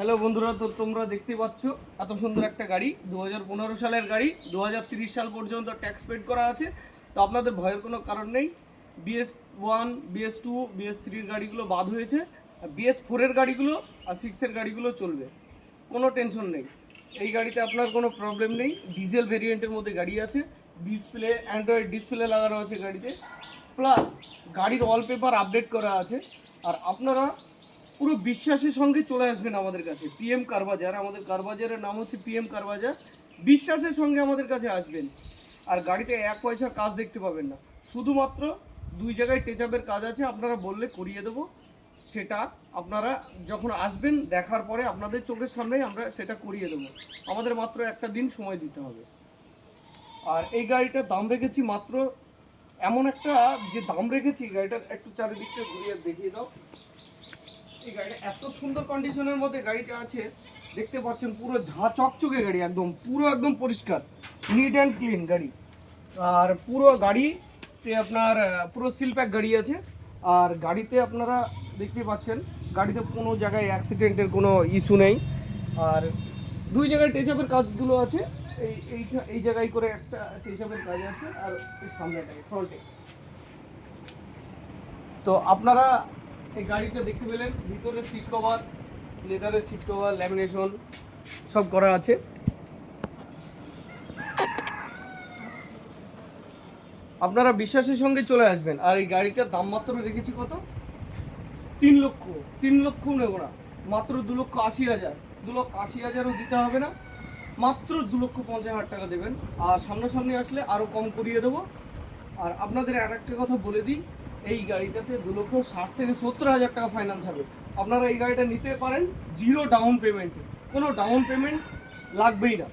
Hello বন্ধুরা, তো তোমরা দেখতে পাচ্ছ এত সুন্দর একটা গাড়ি 2015 সালের গাড়ি। 2030 সাল পর্যন্ত ট্যাক্স পেড করা আছে। তো আপনাদের ভয়ের কোনো কারণ নেই। BS1, BS2, BS3 গাড়িগুলো বাদ হয়েছে, BS4 গাড়িগুলো আর 6 গাড়িগুলো চলবে, কোনো টেনশন নেই। এই গাড়িতে আপনার কোনো প্রবলেম নেই। ডিজেল ভেরিয়েন্টের মধ্যে গাড়ি আছে, ডিসপ্লে অ্যান্ড্রয়েড ডিসপ্লে লাগানো আছে গাড়িতে, প্লাস গাড়ির ওয়ালপেপার আপডেট করা আছে। আর আপনারা পুরো বিশ্বাসের সঙ্গে চলে আসবেন আমাদের কাছে। PM কার বাজার, আমাদের কার বাজারের নাম হচ্ছে PM কার বাজার। বিশ্বাসের সঙ্গে আমাদের কাছে আসবেন। আর গাড়িতে এক পয়সার কাজ দেখতে পাবেন না, শুধুমাত্র 2 জায়গায় টেচআপের কাজ আছে, আপনারা বললে করিয়ে দেবো। সেটা আপনারা যখন আসবেন দেখার পরে আপনাদের চোখের সামনেই আমরা সেটা করিয়ে দেবো। আমাদের মাত্র একটা দিন সময় দিতে হবে। আর এই গাড়িটার দাম রেখেছি মাত্র, এমন একটা যে দাম রেখেছি, গাড়িটার একটু চারিদিকটা ঘুরিয়ে দেখিয়ে দাও। এই গাড়িটা এত সুন্দর কন্ডিশনের মধ্যে গাড়িটা আছে, দেখতে পাচ্ছেন পুরো চকচকে গাড়ি, একদম পুরো একদম পরিষ্কার, নিট অ্যান্ড ক্লিন গাড়ি। আর পুরো গাড়িতে আপনার পুরো সিল প্যাক গাড়ি আছে। আর গাড়িতে আপনারা দেখতে পাচ্ছেন গাড়িতে কোনো জায়গায় অ্যাক্সিডেন্টের কোনো ইস্যু নেই। আর 2 জায়গায় টেচআপের কাজগুলো আছে। এই জায়গায় করে একটা টেচআপের কাজ আছে, আর এই সামনেটায় ফ্রন্টে। তো আপনারা এই গাড়িটা দেখতে পেলেন, ভিতরে সিট কভার, লেদারের সিট কভার, ল্যামিনেশন সব করা আছে। আপনারা বিশ্বাসের সঙ্গে চলে আসবেন। আর এই গাড়িটার দাম মাত্র রেখেছি কত? 3 লক্ষ। 3 লক্ষ নেব না, মাত্র 2,80,000। 2,80,000ও দিতে হবে না, মাত্র 2,50,000 টাকা দেবেন। আর সামনাসামনি আসলে আরও কম করিয়ে দেবো। আর আপনাদের আর একটা কথা বলে দিই, এই গাড়িটাতে 2,60,000 থেকে 70,000 টাকা ফাইন্যান্স হবে। আপনারা এই গাড়িটা নিতে পারেন 0 ডাউন পেমেন্টে, কোনো ডাউন পেমেন্ট লাগবেই না।